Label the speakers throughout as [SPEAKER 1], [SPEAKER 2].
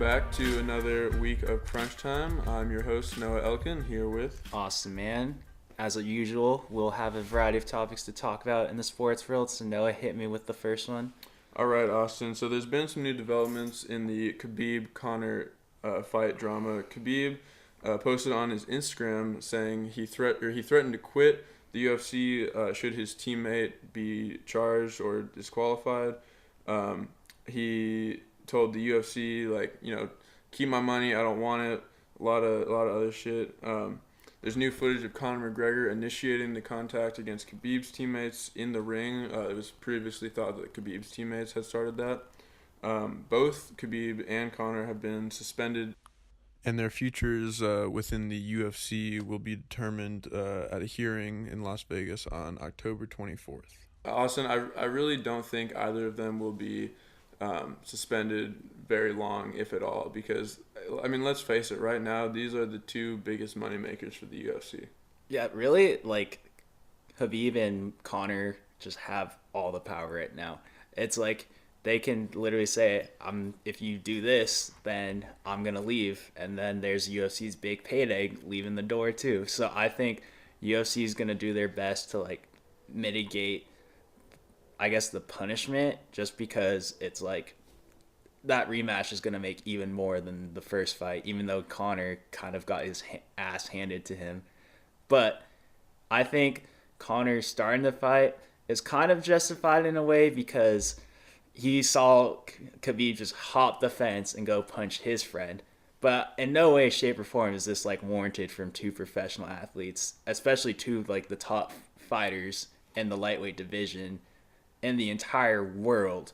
[SPEAKER 1] back to another week of Crunch Time. I'm your host, Noah Elkin, here with
[SPEAKER 2] Austin, man. As usual, we'll have a variety of topics to talk about in the sports world, so Noah, hit me with the first one.
[SPEAKER 1] All right, Austin. So there's been some new developments in the Khabib-Conor fight drama. Khabib posted on his Instagram saying he threatened to quit the UFC should his teammate be charged or disqualified. He told the UFC, keep my money, I don't want it. A lot of other shit. There's new footage of Conor McGregor initiating the contact against Khabib's teammates in the ring. It was previously thought that Khabib's teammates had started that. Both Khabib and Conor have been suspended, and their futures within the UFC will be determined at a hearing in Las Vegas on October 24th. Austin, I really don't think either of them will be suspended very long, if at all, because, I mean, let's face it, right now, these are the two biggest moneymakers for the UFC.
[SPEAKER 2] Yeah, really, Khabib and Conor just have all the power right now. It's like they can literally say, if you do this, then I'm going to leave. And then there's UFC's big payday leaving the door, too. So I think UFC is going to do their best to, mitigate, I guess, the punishment, just because it's that rematch is going to make even more than the first fight, even though Conor kind of got his ass handed to him. But I think Conor starting the fight is kind of justified in a way, because he saw Khabib just hop the fence and go punch his friend. But in no way, shape, or form is this warranted from two professional athletes, especially two of the top fighters in the lightweight division in the entire world.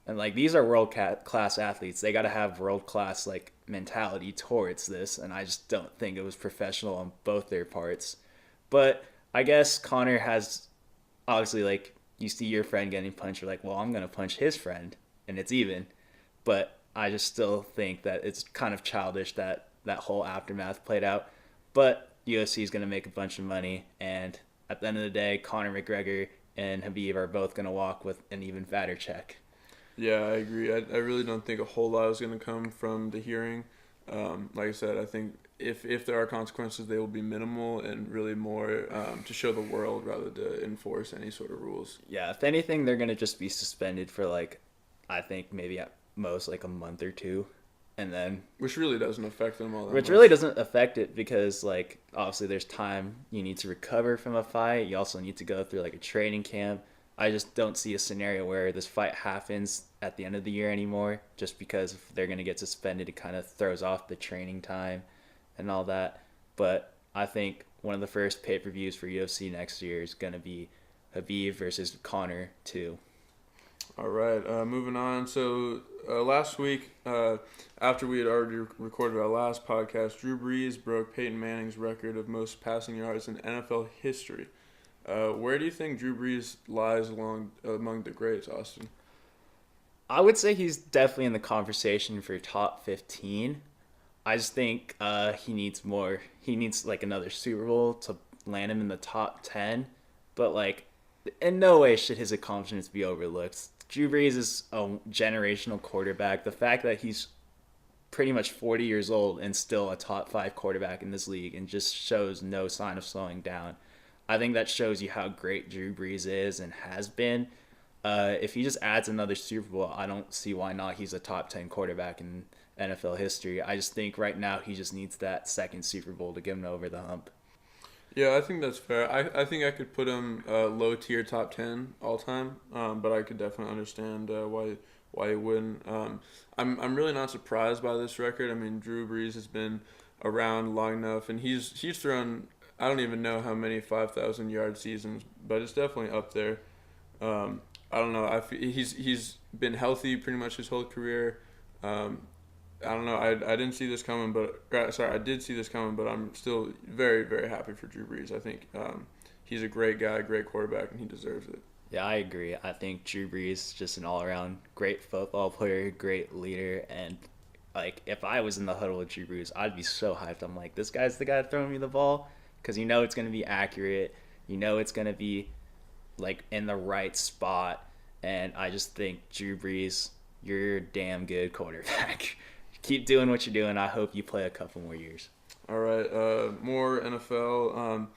[SPEAKER 2] And these are world class athletes. They got to have world class mentality towards this, and I just don't think it was professional on both their parts. But I guess Conor has, obviously, you see your friend getting punched, you're like, well, I'm gonna punch his friend, and it's even. But I just still think that it's kind of childish that whole aftermath played out. But UFC is gonna make a bunch of money, and at the end of the day, Conor McGregor and Khabib are both gonna walk with an even fatter check.
[SPEAKER 1] Yeah, I agree. I really don't think a whole lot is going to come from the hearing. Like I said, I think if there are consequences, they will be minimal and really more to show the world rather to enforce any sort of rules.
[SPEAKER 2] Yeah, if anything, they're going to just be suspended for, I think maybe at most a month or two. And then,
[SPEAKER 1] which really doesn't affect them all that
[SPEAKER 2] Which
[SPEAKER 1] much.
[SPEAKER 2] really doesn't affect it, because, obviously there's time you need to recover from a fight. You also need to go through, a training camp. I just don't see a scenario where this fight happens at the end of the year anymore, just because if they're going to get suspended, it kind of throws off the training time and all that. But I think one of the first pay-per-views for UFC next year is going to be Khabib versus Conor 2.
[SPEAKER 1] All right, moving on. So last week, after we had already recorded our last podcast, Drew Brees broke Peyton Manning's record of most passing yards in NFL history. Where do you think Drew Brees lies among the greats, Austin?
[SPEAKER 2] I would say he's definitely in the conversation for top 15. I just think he needs more. He needs another Super Bowl to land him in the top 10. But in no way should his accomplishments be overlooked. Drew Brees is a generational quarterback. The fact that he's pretty much 40 years old and still a top 5 quarterback in this league and just shows no sign of slowing down, I think that shows you how great Drew Brees is and has been. If he just adds another Super Bowl, I don't see why not. He's a top 10 quarterback in NFL history. I just think right now he just needs that second Super Bowl to get him over the hump.
[SPEAKER 1] Yeah, I think that's fair. I think I could put him low tier top 10 all time, but I could definitely understand why he wouldn't. I'm really not surprised by this record. I mean, Drew Brees has been around long enough, and he's thrown, I don't even know how many 5,000-yard seasons, but it's definitely up there. I don't know. He's been healthy pretty much his whole career. I don't know. I didn't see this coming, I did see this coming, but I'm still very, very happy for Drew Brees. I think he's a great guy, great quarterback, and he deserves it.
[SPEAKER 2] Yeah, I agree. I think Drew Brees is just an all-around great football player, great leader, and if I was in the huddle with Drew Brees, I'd be so hyped. I'm like, this guy's the guy throwing me the ball, because you know it's going to be accurate. You know it's going to be in the right spot, and I just think Drew Brees, you're a damn good quarterback. keep doing what you're doing. I hope you play a couple more years.
[SPEAKER 1] All right, more NFL.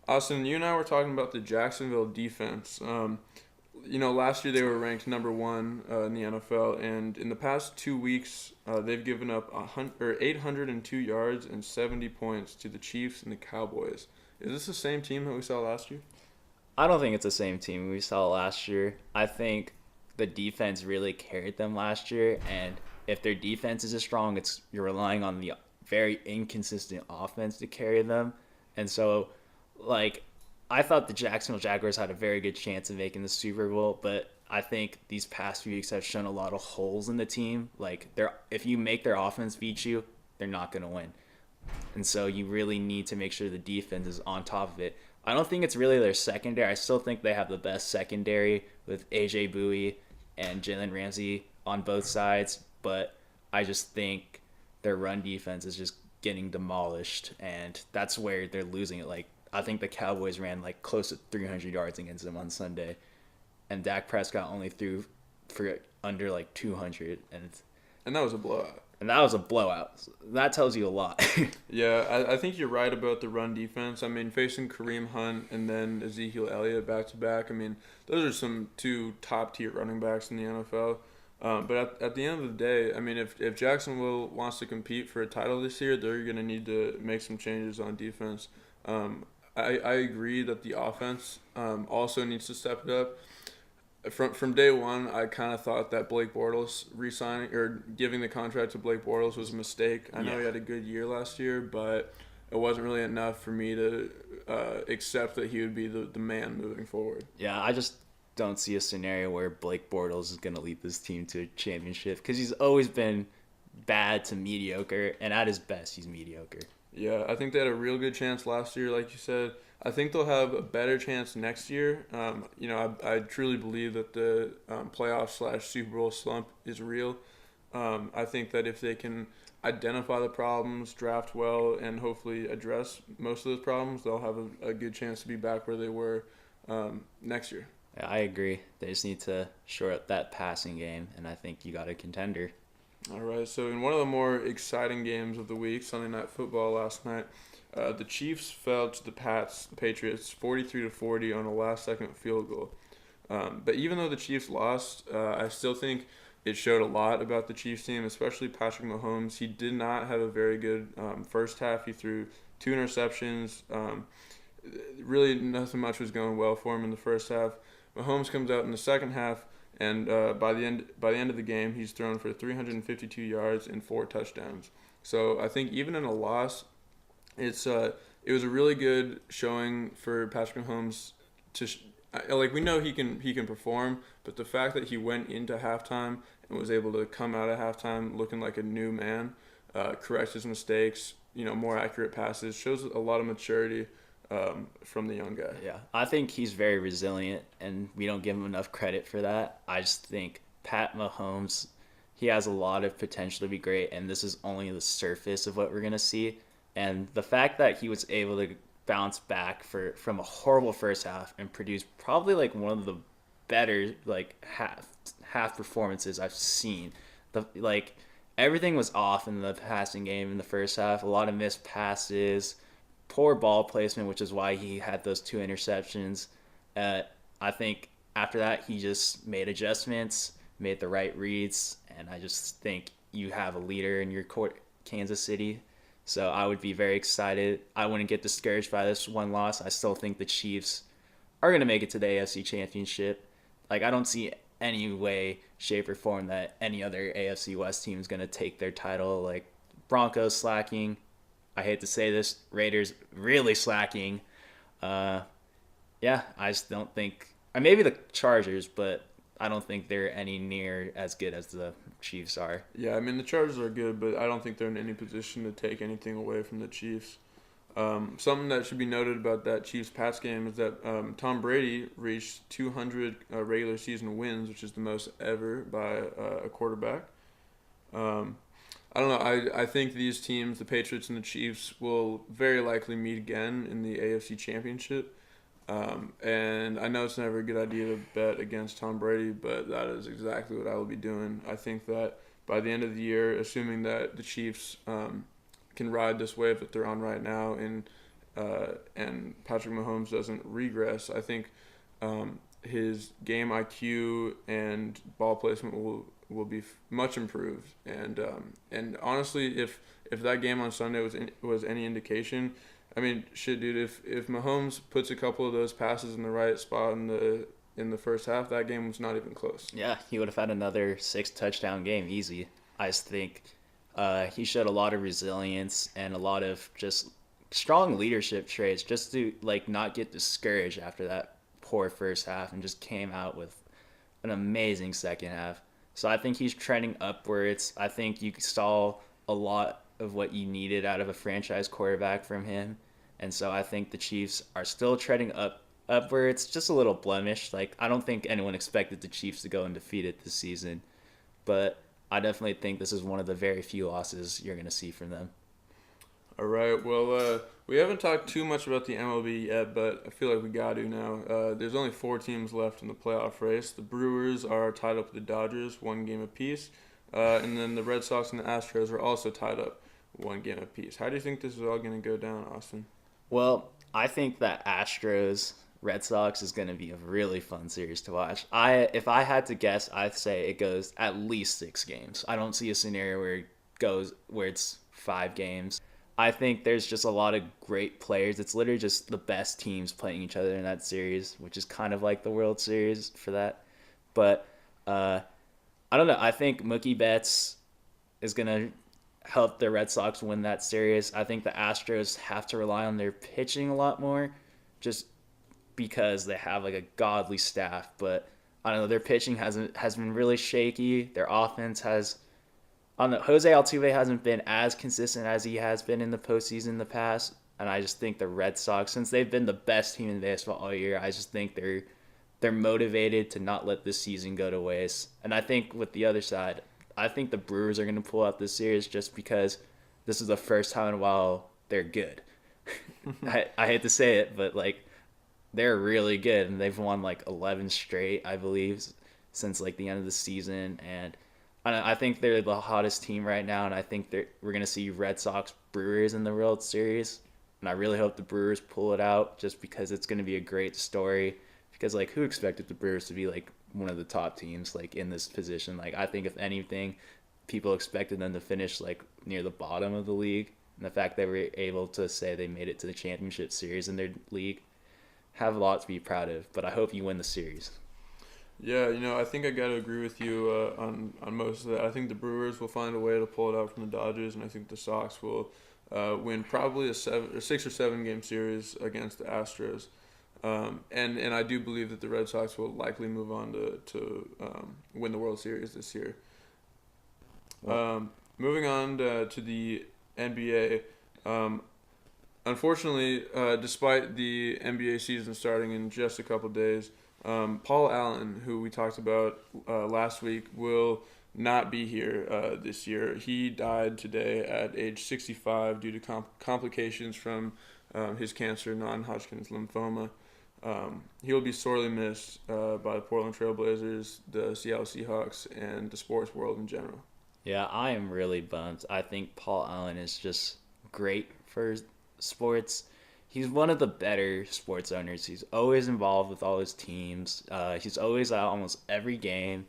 [SPEAKER 1] Austin, you and I were talking about the Jacksonville defense. Last year they were ranked number one in the NFL, and in the past 2 weeks, they've given up 802 yards and 70 points to the Chiefs and the Cowboys. Is this the same team that we saw last year?
[SPEAKER 2] I don't think it's the same team we saw last year. I think the defense really carried them last year, and if their defense is as strong, you're relying on the very inconsistent offense to carry them. And so, I thought the Jacksonville Jaguars had a very good chance of making the Super Bowl, but I think these past few weeks have shown a lot of holes in the team. If you make their offense beat you, they're not going to win. And so you really need to make sure the defense is on top of it. I don't think it's really their secondary. I still think they have the best secondary with A.J. Bowie and Jalen Ramsey on both sides, but I just think their run defense is just getting demolished, and that's where they're losing it. I think the Cowboys ran close to 300 yards against them on Sunday, and Dak Prescott only threw for under 200,
[SPEAKER 1] And that was a blowout.
[SPEAKER 2] And that was a blowout. That tells you a lot.
[SPEAKER 1] Yeah, I think you're right about the run defense. I mean, facing Kareem Hunt and then Ezekiel Elliott back to back. I mean, those are some two top tier running backs in the NFL. But at the end of the day, I mean, if Jacksonville wants to compete for a title this year, they're going to need to make some changes on defense. I agree that the offense also needs to step it up. From day one, I kind of thought that Blake Bortles re-signing or giving the contract to Blake Bortles was a mistake. I know he had a good year last year, but it wasn't really enough for me to accept that he would be the man moving forward.
[SPEAKER 2] Yeah, I just don't see a scenario where Blake Bortles is going to lead this team to a championship because he's always been bad to mediocre, and at his best, he's mediocre.
[SPEAKER 1] Yeah, I think they had a real good chance last year, like you said. I think they'll have a better chance next year. I truly believe that the playoff / Super Bowl slump is real. I think that if they can identify the problems, draft well, and hopefully address most of those problems, they'll have a good chance to be back where they were next year.
[SPEAKER 2] Yeah, I agree. They just need to shore up that passing game, and I think you got a contender.
[SPEAKER 1] All right, so in one of the more exciting games of the week, Sunday Night Football last night, the Chiefs fell to the Patriots 43-40 on a last-second field goal. But even though the Chiefs lost, I still think it showed a lot about the Chiefs team, especially Patrick Mahomes. He did not have a very good first half. He threw 2 interceptions. Really, nothing much was going well for him in the first half. Mahomes comes out in the second half, and by the end of the game, he's thrown for 352 yards and 4 touchdowns. So I think even in a loss, it was a really good showing for Patrick Mahomes we know he can perform, but the fact that he went into halftime and was able to come out of halftime looking like a new man, correct his mistakes, more accurate passes, shows a lot of maturity from the young guy.
[SPEAKER 2] Yeah, I think he's very resilient, and we don't give him enough credit for that. I just think Pat Mahomes, he has a lot of potential to be great, and this is only the surface of what we're going to see. And the fact that he was able to bounce back from a horrible first half and produce probably one of the better half performances I've seen. Everything was off in the passing game in the first half. A lot of missed passes, poor ball placement, which is why he had those 2 interceptions. I think after that he just made adjustments, made the right reads, and I just think you have a leader in your court, Kansas City. So I would be very excited. I wouldn't get discouraged by this one loss. I still think the Chiefs are going to make it to the AFC Championship. I don't see any way, shape, or form that any other AFC West team is going to take their title. Broncos slacking. I hate to say this, Raiders really slacking. I just don't think. Or maybe the Chargers, but I don't think they're any near as good as the Chiefs are.
[SPEAKER 1] Yeah, I mean, the Chargers are good, but I don't think they're in any position to take anything away from the Chiefs. Something that should be noted about that Chiefs-Pats game is that Tom Brady reached 200 regular season wins, which is the most ever by a quarterback. I don't know. I think these teams, the Patriots and the Chiefs, will very likely meet again in the AFC Championship. And I know it's never a good idea to bet against Tom Brady, but that is exactly what I will be doing. I think that by the end of the year, assuming that the Chiefs can ride this wave that they're on right now, and Patrick Mahomes doesn't regress, I think his game IQ and ball placement will be much improved. And honestly, if that game on Sunday was any indication, I mean, shit, dude. If Mahomes puts a couple of those passes in the right spot in the first half, that game was not even close.
[SPEAKER 2] Yeah, he would have had another 6 touchdown game easy. I just think he showed a lot of resilience and a lot of just strong leadership traits, just to like not get discouraged after that poor first half, and just came out with an amazing second half. So I think he's trending upwards. I think you saw a lot of what you needed out of a franchise quarterback from him. And so I think the Chiefs are still treading upwards, just a little blemish. Like, I don't think anyone expected the Chiefs to go undefeated this season, but I definitely think this is one of the very few losses you're going to see from them.
[SPEAKER 1] All right. Well, we haven't talked too much about the MLB yet, but I feel like we got to now. There's only 4 teams left in the playoff race. The Brewers are tied up with the Dodgers, 1 game apiece. And then the Red Sox and the Astros are also tied up 1 game apiece. How do you think this is all going to go down, Austin?
[SPEAKER 2] Well, I think that Astros Red Sox is going to be a really fun series to watch. If I had to guess, I'd say it goes at least 6 games. I don't see a scenario where it's 5 games. I think there's just a lot of great players. It's literally just the best teams playing each other in that series, which is kind of like the World Series for that. But I don't know. I think Mookie Betts is going to help the Red Sox win that series. I think the Astros have to rely on their pitching a lot more, just because they have like a godly staff. But I don't know, their pitching has been really shaky. Their offense has, I don't know, Jose Altuve hasn't been as consistent as he has been in the postseason in the past. And I just think the Red Sox, since they've been the best team in baseball all year, I just think they're motivated to not let this season go to waste. And I think with the other side, I think the Brewers are going to pull out this series just because this is the first time in a while they're good. I hate to say it, but like, they're really good, and they've won like 11 straight, I believe, since like the end of the season. And I think they're the hottest team right now, and I think we're going to see Red Sox Brewers in the World Series. And I really hope the Brewers pull it out, just because it's going to be a great story. Because like, who expected the Brewers to be like one of the top teams like in this position? Like, I think if anything, people expected them to finish like near the bottom of the league. And the fact they were able to say they made it to the championship series in their league, have a lot to be proud of. But I hope you win the series.
[SPEAKER 1] Yeah, I think I got to agree with you on most of that. I think the Brewers will find a way to pull it out from the Dodgers, and I think the Sox will win probably a 6 or 7 game series against the Astros. And I do believe that the Red Sox will likely move on to win the World Series this year. Moving on to the NBA. Unfortunately, despite the NBA season starting in just a couple days, Paul Allen, who we talked about last week, will not be here this year. He died today at age 65 due to complications from his cancer, non-Hodgkin's lymphoma. He will be sorely missed by the Portland Trail Blazers, the Seattle Seahawks, and the sports world in general.
[SPEAKER 2] Yeah, I am really bummed. I think Paul Allen is just great for sports. He's one of the better sports owners. He's always involved with all his teams. He's always at almost every game.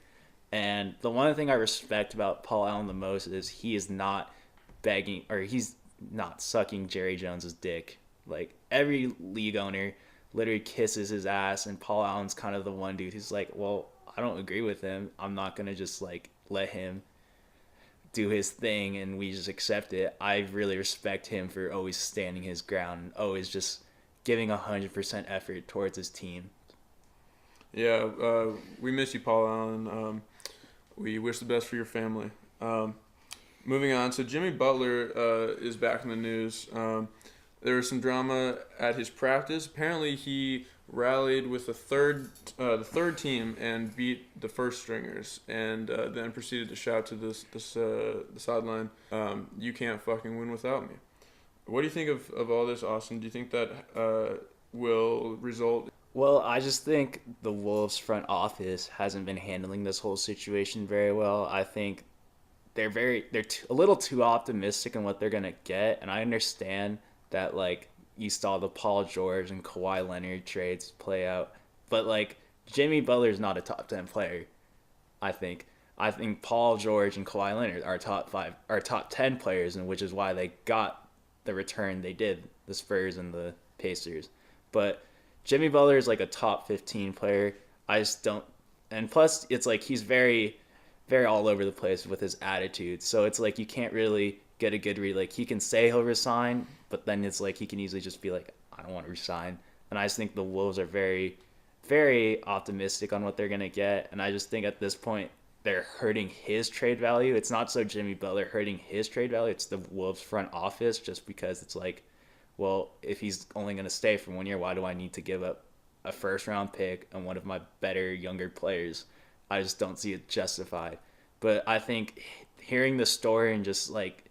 [SPEAKER 2] And the one thing I respect about Paul Allen the most is he is not begging, or he's not sucking Jerry Jones's dick. Like, every league owner literally kisses his ass, and Paul Allen's kind of the one dude who's like, well, I don't agree with him. I'm not going to just like let him do his thing and we just accept it. I really respect him for always standing his ground, always just giving 100% effort towards his team.
[SPEAKER 1] Yeah, we miss you, Paul Allen. We wish the best for your family. Moving on, so Jimmy Butler is back in the news. There was some drama at his practice. Apparently, he rallied with the third team and beat the first stringers, and then proceeded to shout to the sideline, "You can't fucking win without me." What do you think of all this, Austin? Do you think that will result?
[SPEAKER 2] Well, I just think the Wolves front office hasn't been handling this whole situation very well. I think a little too optimistic in what they're gonna get, and I understand that like you saw the Paul George and Kawhi Leonard trades play out, but like Jimmy Butler's not a top 10 player. I think I think Paul George and Kawhi Leonard are top 10 players, and which is why they got the return they did, the Spurs and the Pacers. But Jimmy Butler is like a top 15 player. I just don't, and plus it's like he's very all over the place with his attitude. So it's like you can't really get a good read. Like he can say he'll resign, but then it's like he can easily just be like, I don't want to resign. And I just think the Wolves are very optimistic on what they're gonna get. And I just think at this point they're hurting his trade value. It's not so Jimmy Butler hurting his trade value. It's the Wolves front office, just because it's like, well, if he's only gonna stay for 1 year, why do I need to give up a first round pick and one of my better younger players? I just don't see it justified. But I think hearing the story and just like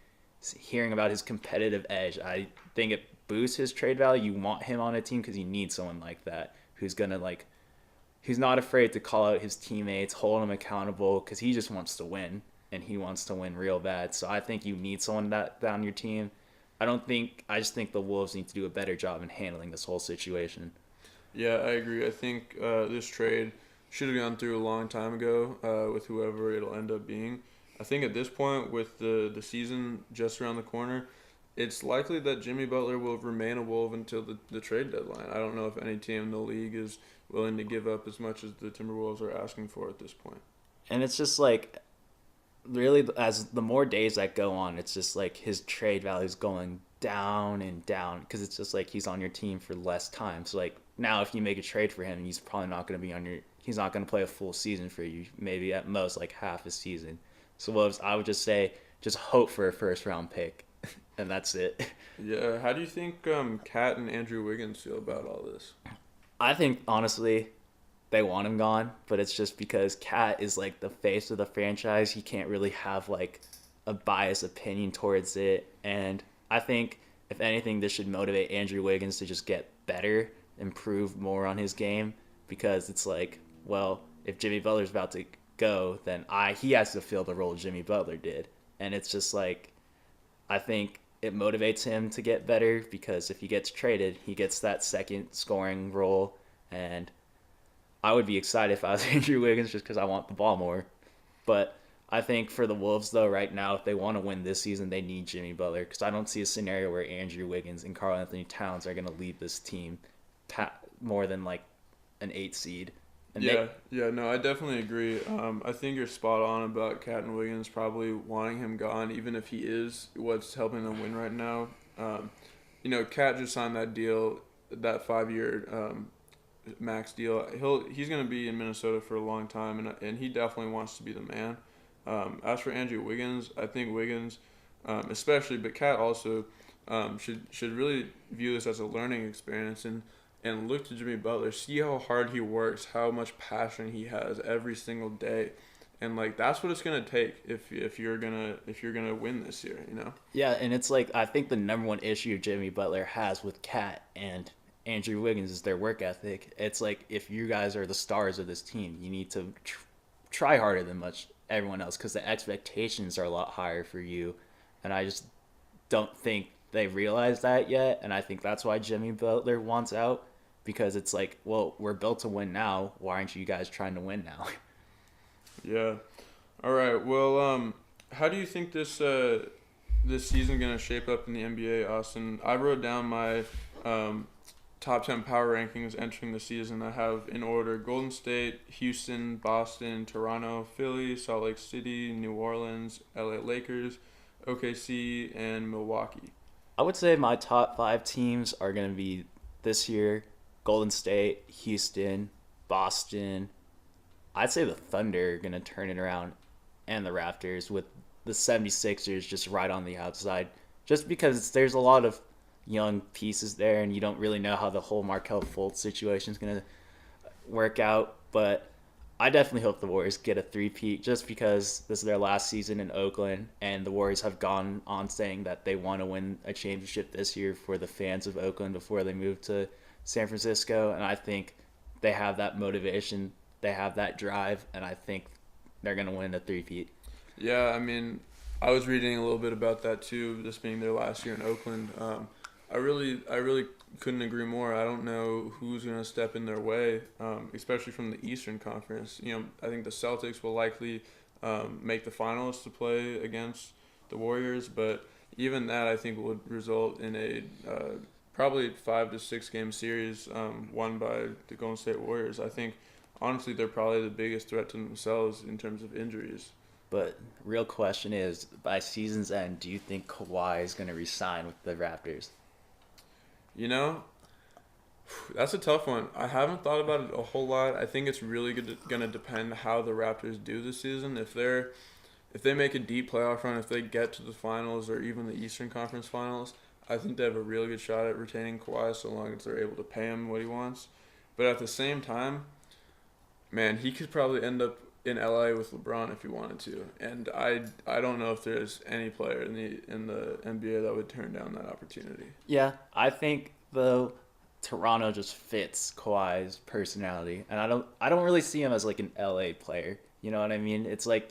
[SPEAKER 2] hearing about his competitive edge, I think it boosts his trade value. You want him on a team because you need someone like that who's gonna like who's not afraid to call out his teammates, hold them accountable, because he just wants to win and he wants to win real bad. So I think you need someone that on your team. I just think the Wolves need to do a better job in handling this whole situation.
[SPEAKER 1] Yeah, I agree. I think this trade should have gone through a long time ago with whoever it'll end up being. I think at this point, with the season just around the corner, it's likely that Jimmy Butler will remain a Wolf until the trade deadline. I don't know if any team in the league is willing to give up as much as the Timberwolves are asking for at this point.
[SPEAKER 2] And it's just like, really, as the more days that go on, it's just like his trade value is going down and down, because it's just like he's on your team for less time. So like now, if you make a trade for him, he's probably not going to be on your. He's not going to play a full season for you. Maybe at most like half a season. So Wolves, I would just say, just hope for a first round pick, and that's it.
[SPEAKER 1] Yeah, how do you think Cat and Andrew Wiggins feel about all this?
[SPEAKER 2] I think honestly, they want him gone, but it's just because Cat is like the face of the franchise. He can't really have like a biased opinion towards it, and I think if anything, this should motivate Andrew Wiggins to just get better, improve more on his game, because it's like, well, if Jimmy Butler's about to go, then he has to fill the role Jimmy Butler did, and it's just like, I think it motivates him to get better, because if he gets traded, he gets that second scoring role, and I would be excited if I was Andrew Wiggins just because I want the ball more. But I think for the Wolves, though, right now, if they want to win this season, they need Jimmy Butler, because I don't see a scenario where Andrew Wiggins and Karl Anthony Towns are going to lead this team more than like an 8 seed. And
[SPEAKER 1] no, I definitely agree. I think you're spot on about Cat and Wiggins probably wanting him gone, even if he is what's helping them win right now. Cat just signed that deal, that 5-year max deal. He's going to be in Minnesota for a long time, and he definitely wants to be the man. As for Andrew Wiggins, I think Wiggins, especially, but Cat also, should really view this as a learning experience and look to Jimmy Butler, see how hard he works, how much passion he has every single day, and like that's what it's gonna take if you're gonna win this year, you know.
[SPEAKER 2] Yeah, and it's like, I think the number one issue Jimmy Butler has with Cat and Andrew Wiggins is their work ethic. It's like, if you guys are the stars of this team, you need to try harder than much everyone else, because the expectations are a lot higher for you, and I just don't think they realize that yet, and I think that's why Jimmy Butler wants out, because it's like, well, we're built to win now. Why aren't you guys trying to win now?
[SPEAKER 1] Yeah. All right. Well, how do you think this season gonna shape up in the NBA, Austin? I wrote down my top 10 power rankings entering the season. I have in order Golden State, Houston, Boston, Toronto, Philly, Salt Lake City, New Orleans, LA Lakers, OKC, and Milwaukee.
[SPEAKER 2] I would say my top 5 teams are going to be this year Golden State, Houston, Boston. I'd say the Thunder are going to turn it around, and the Raptors, with the 76ers just right on the outside. Just because there's a lot of young pieces there, and you don't really know how the whole Markelle Fultz situation is going to work out. But I definitely hope the Warriors get a three-peat, just because this is their last season in Oakland, and the Warriors have gone on saying that they want to win a championship this year for the fans of Oakland before they move to San Francisco. And I think they have that motivation, they have that drive, and I think they're going to win a three-peat.
[SPEAKER 1] Yeah, I mean, I was reading a little bit about that too, this being their last year in Oakland. I really couldn't agree more. I don't know who's going to step in their way, especially from the Eastern Conference. I think the Celtics will likely make the finals to play against the Warriors, but even that I think would result in a probably 5 to 6 game series won by the Golden State Warriors. I think honestly they're probably the biggest threat to themselves in terms of injuries.
[SPEAKER 2] But real question is, by season's end, do you think Kawhi is going to resign with the Raptors?
[SPEAKER 1] You know, that's a tough one. I haven't thought about it a whole lot. I think it's really going to depend how the Raptors do this season. If they make a deep playoff run, if they get to the finals or even the Eastern Conference Finals, I think they have a really good shot at retaining Kawhi so long as they're able to pay him what he wants. But at the same time, man, he could probably end up in LA with LeBron if he wanted to. And I don't know if there's any player in the NBA that would turn down that opportunity.
[SPEAKER 2] Yeah, I think though Toronto just fits Kawhi's personality, and I don't really see him as like an LA player. You know what I mean? It's like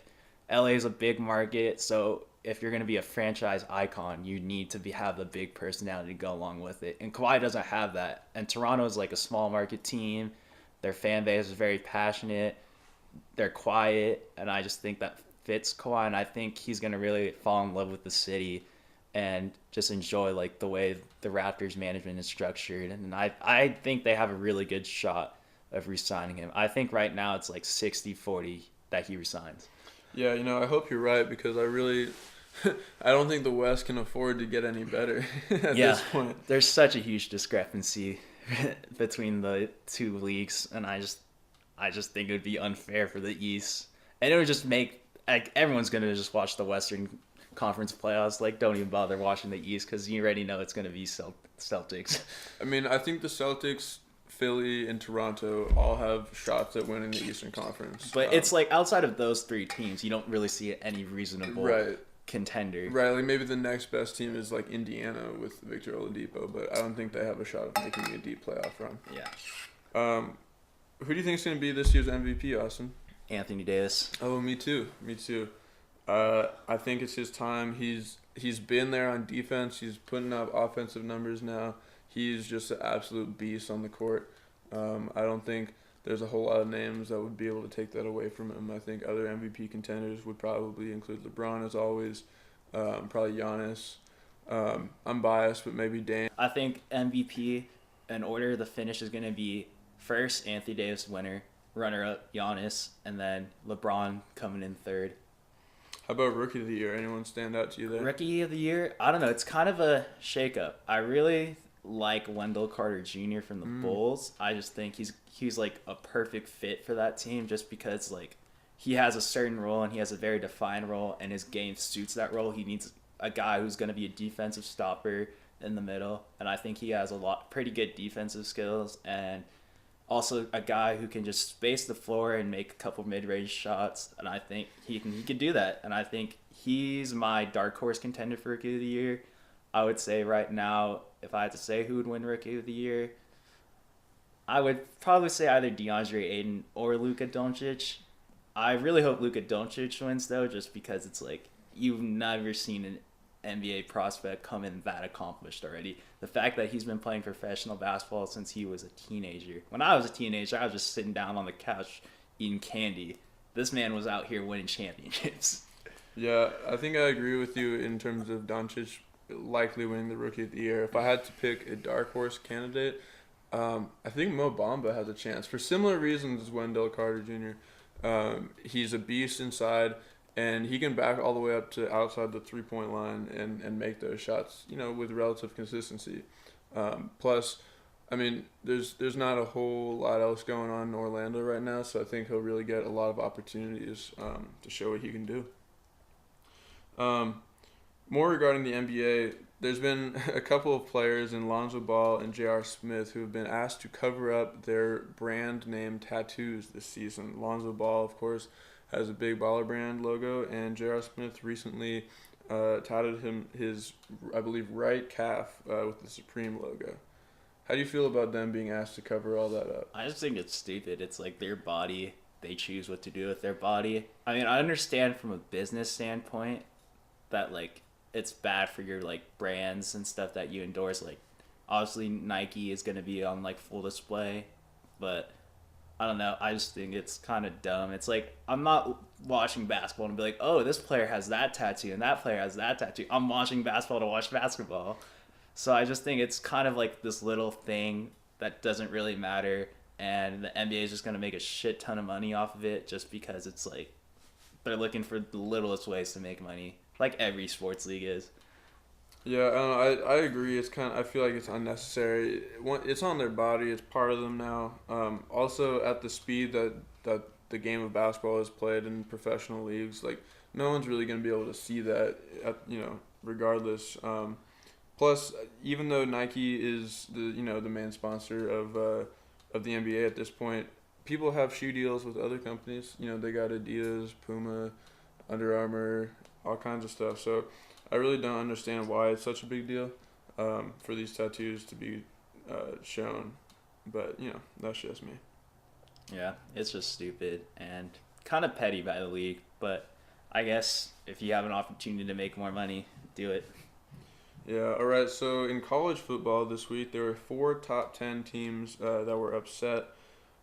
[SPEAKER 2] LA is a big market, so if you're gonna be a franchise icon, you need to have the big personality to go along with it. And Kawhi doesn't have that. And Toronto is like a small market team. Their fan base is very passionate. They're quiet, and I just think that fits Kawhi, and I think he's gonna really fall in love with the city and just enjoy like the way the Raptors management is structured. And I think they have a really good shot of re-signing him. I think right now it's like 60-40 that he resigns.
[SPEAKER 1] Yeah, I hope you're right because I don't think the West can afford to get any better at this point.
[SPEAKER 2] There's such a huge discrepancy between the two leagues, and I just think it would be unfair for the East, and it would just make like everyone's gonna just watch the Western Conference playoffs. Like, don't even bother watching the East because you already know it's gonna be Celtics.
[SPEAKER 1] I mean, I think the Celtics, Philly, and Toronto all have shots at winning the Eastern Conference.
[SPEAKER 2] But it's like outside of those three teams, you don't really see any reasonable contender.
[SPEAKER 1] Right, like maybe the next best team is like Indiana with Victor Oladipo, but I don't think they have a shot of making a deep playoff run.
[SPEAKER 2] Yeah.
[SPEAKER 1] Who do you think is going to be this year's MVP, Austin?
[SPEAKER 2] Anthony Davis.
[SPEAKER 1] Oh, me too. I think it's his time. He's been there on defense. He's putting up offensive numbers now. He's just an absolute beast on the court. I don't think there's a whole lot of names that would be able to take that away from him. I think other MVP contenders would probably include LeBron as always, probably Giannis. I'm biased, but maybe Dame.
[SPEAKER 2] I think MVP in order the finish is going to be first Anthony Davis winner, runner-up Giannis, and then LeBron coming in third.
[SPEAKER 1] How about Rookie of the Year? Anyone stand out to you there?
[SPEAKER 2] Rookie of the Year? I don't know. It's kind of a shakeup. I really like Wendell Carter Jr. from the Bulls. I just think he's like a perfect fit for that team just because like he has a certain role and he has a very defined role and his game suits that role. He needs a guy who's going to be a defensive stopper in the middle, and I think he has pretty good defensive skills and also a guy who can just space the floor and make a couple mid-range shots, and I think he can do that. And I think he's my dark horse contender for Rookie of the Year. I would say right now, if I had to say who would win Rookie of the Year, I would probably say either DeAndre Ayton or Luka Doncic. I really hope Luka Doncic wins, though, just because it's like you've never seen an NBA prospect come in that accomplished already. The fact that he's been playing professional basketball since he was a teenager. When I was a teenager, I was just sitting down on the couch eating candy. This man was out here winning championships.
[SPEAKER 1] Yeah, I think I agree with you in terms of Doncic likely winning the Rookie of the Year. If I had to pick a dark horse candidate, I think Mo Bamba has a chance for similar reasons as Wendell Carter Jr. He's a beast inside, and he can back all the way up to outside the three-point line and make those shots, with relative consistency. Plus, I mean, there's not a whole lot else going on in Orlando right now, so I think he'll really get a lot of opportunities to show what he can do. More regarding the NBA, there's been a couple of players in Lonzo Ball and J.R. Smith who have been asked to cover up their brand name tattoos this season. Lonzo Ball, of course, has a big Baller Brand logo, and J.R. Smith recently tattooed him his, I believe, right calf with the Supreme logo. How do you feel about them being asked to cover all that up?
[SPEAKER 2] I just think it's stupid. It's like their body. They choose what to do with their body. I mean, I understand from a business standpoint that like it's bad for your like brands and stuff that you endorse. Like obviously Nike is gonna be on like full display, but I don't know. I just think it's kind of dumb. It's like I'm not watching basketball and be like, oh, this player has that tattoo and that player has that tattoo. I'm watching basketball to watch basketball. So I just think it's kind of like this little thing that doesn't really matter, and the NBA is just gonna make a shit ton of money off of it just because it's like they're looking for the littlest ways to make money, like every sports league is.
[SPEAKER 1] Yeah, I agree. It's kind of, I feel like it's unnecessary. It's on their body. It's part of them now. Also, at the speed that the game of basketball is played in professional leagues, like no one's really going to be able to see that. Regardless. Plus, even though Nike is the main sponsor of the NBA at this point, people have shoe deals with other companies. They got Adidas, Puma, Under Armour, all kinds of stuff. So I really don't understand why it's such a big deal for these tattoos to be shown. But, that's just me.
[SPEAKER 2] Yeah, it's just stupid and kind of petty by the league, but I guess if you have an opportunity to make more money, do it.
[SPEAKER 1] Yeah, all right. So in college football this week, there were 4 top 10 teams that were upset.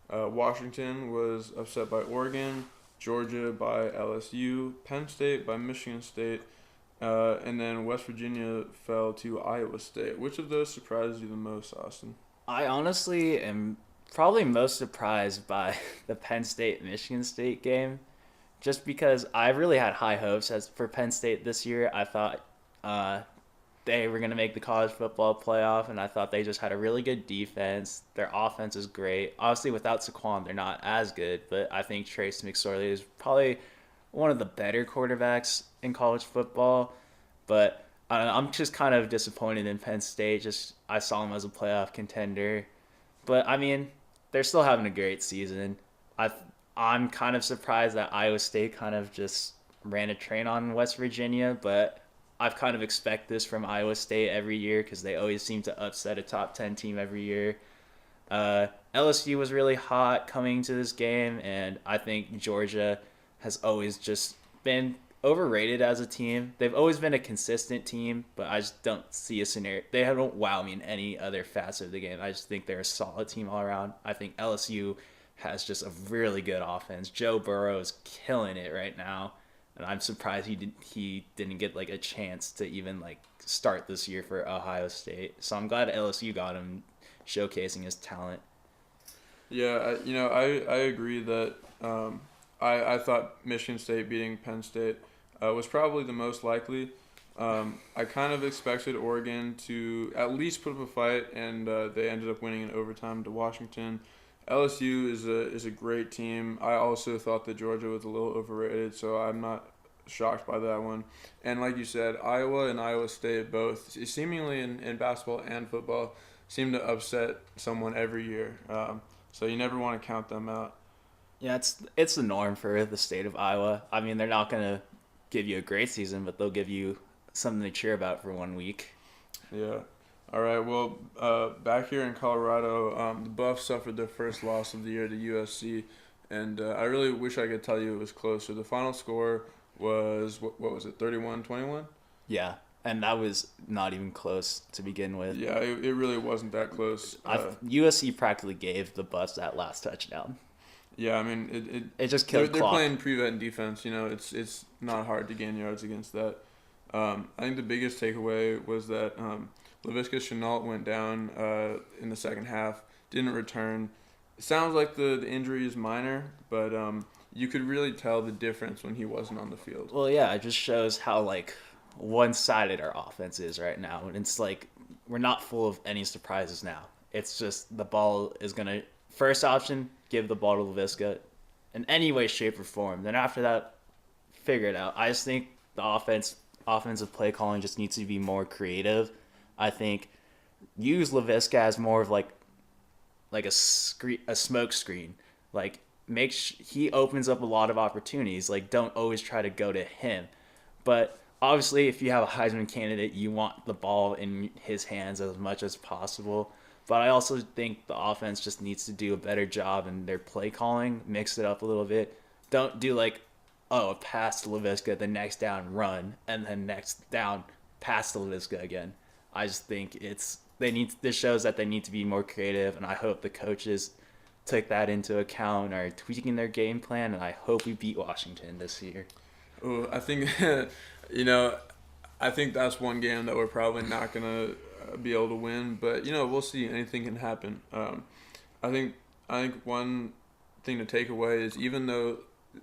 [SPEAKER 1] Washington was upset by Oregon, Georgia by LSU, Penn State by Michigan State, and then West Virginia fell to Iowa State. Which of those surprised you the most, Austin?
[SPEAKER 2] I honestly am probably most surprised by the Penn State Michigan State game, just because I really had high hopes as for Penn State this year. I thought they were going to make the college football playoff, and I thought they just had a really good defense. Their offense is great. Obviously, without Saquon, they're not as good, but I think Trace McSorley is probably one of the better quarterbacks in college football. But I'm just kind of disappointed in Penn State. Just I saw them as a playoff contender, but I mean, they're still having a great season. I'm kind of surprised that Iowa State kind of just ran a train on West Virginia, but I've kind of expect this from Iowa State every year because they always seem to upset a top 10 team every year. LSU was really hot coming to this game, and I think Georgia has always just been overrated as a team. They've always been a consistent team, but I just don't see a scenario. They don't wow me in any other facet of the game. I just think they're a solid team all around. I think LSU has just a really good offense. Joe Burrow is killing it right now, and I'm surprised he didn't get like a chance to even like start this year for Ohio State. So I'm glad LSU got him showcasing his talent.
[SPEAKER 1] Yeah, I agree that I thought Michigan State beating Penn State was probably the most likely. I kind of expected Oregon to at least put up a fight, and they ended up winning in overtime to Washington. LSU is a great team. I also thought that Georgia was a little overrated, so I'm not shocked by that one. And like you said, Iowa and Iowa State both, seemingly in basketball and football, seem to upset someone every year. So you never want to count them out.
[SPEAKER 2] Yeah, it's the norm for the state of Iowa. I mean, they're not gonna give you a great season, but they'll give you something to cheer about for 1 week.
[SPEAKER 1] Yeah. All right. Well, back here in Colorado, the Buffs suffered their first loss of the year to USC, and I really wish I could tell you it was closer. The final score was what was it? 31-21?
[SPEAKER 2] Yeah, and that was not even close to begin with.
[SPEAKER 1] Yeah, it really wasn't that close.
[SPEAKER 2] USC practically gave the Buffs that last touchdown.
[SPEAKER 1] Yeah, I mean
[SPEAKER 2] it just killed
[SPEAKER 1] they're
[SPEAKER 2] clock.
[SPEAKER 1] playing prevent defense. It's not hard to gain yards against that. I think the biggest takeaway was that Laviska Shenault went down in the second half, didn't return. It sounds like the injury is minor, but you could really tell the difference when he wasn't on the field.
[SPEAKER 2] Well, yeah, it just shows how like one-sided our offense is right now, and it's like we're not full of any surprises now. It's just the ball is gonna first option give the ball to Laviska in any way, shape, or form. Then after that, figure it out. I just think the offensive play calling just needs to be more creative. I think use Laviska as more of like a smoke screen. Like he opens up a lot of opportunities. Like don't always try to go to him. But obviously, if you have a Heisman candidate, you want the ball in his hands as much as possible. But I also think the offense just needs to do a better job in their play calling, mix it up a little bit. Don't do like oh, pass to Laviska, the next down run, and then next down pass to Laviska again. I just think this shows that they need to be more creative, and I hope the coaches took that into account, are tweaking their game plan, and I hope we beat Washington this year.
[SPEAKER 1] Oh, I think, I think that's one game that we're probably not gonna be able to win, but we'll see. Anything can happen. I think one thing to take away is, even though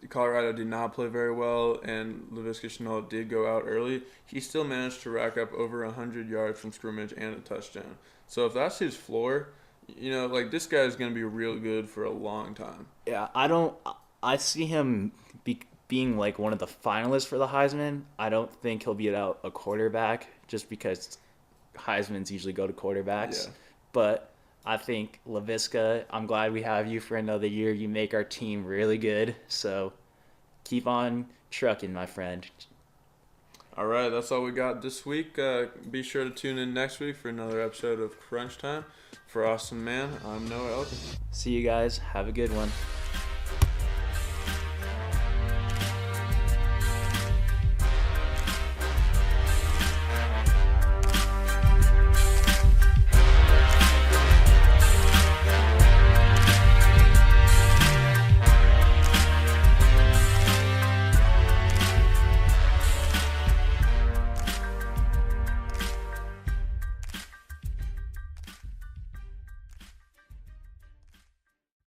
[SPEAKER 1] Colorado did not play very well and Laviska Shenault did go out early, he still managed to rack up over 100 yards from scrimmage and a touchdown. So if that's his floor, this guy is going to be real good for a long time.
[SPEAKER 2] Yeah, I see him being like one of the finalists for the Heisman. I don't think he'll be a quarterback, just because Heisman's usually go to quarterbacks.
[SPEAKER 1] Yeah.
[SPEAKER 2] But I think Laviska, I'm glad we have you for another year. You make our team really good. So keep on trucking, my friend.
[SPEAKER 1] All right, that's all we got this week. Be sure to tune in next week for another episode of Crunch Time. For Awesome Man, I'm Noah Elkin.
[SPEAKER 2] See you guys. Have a good one.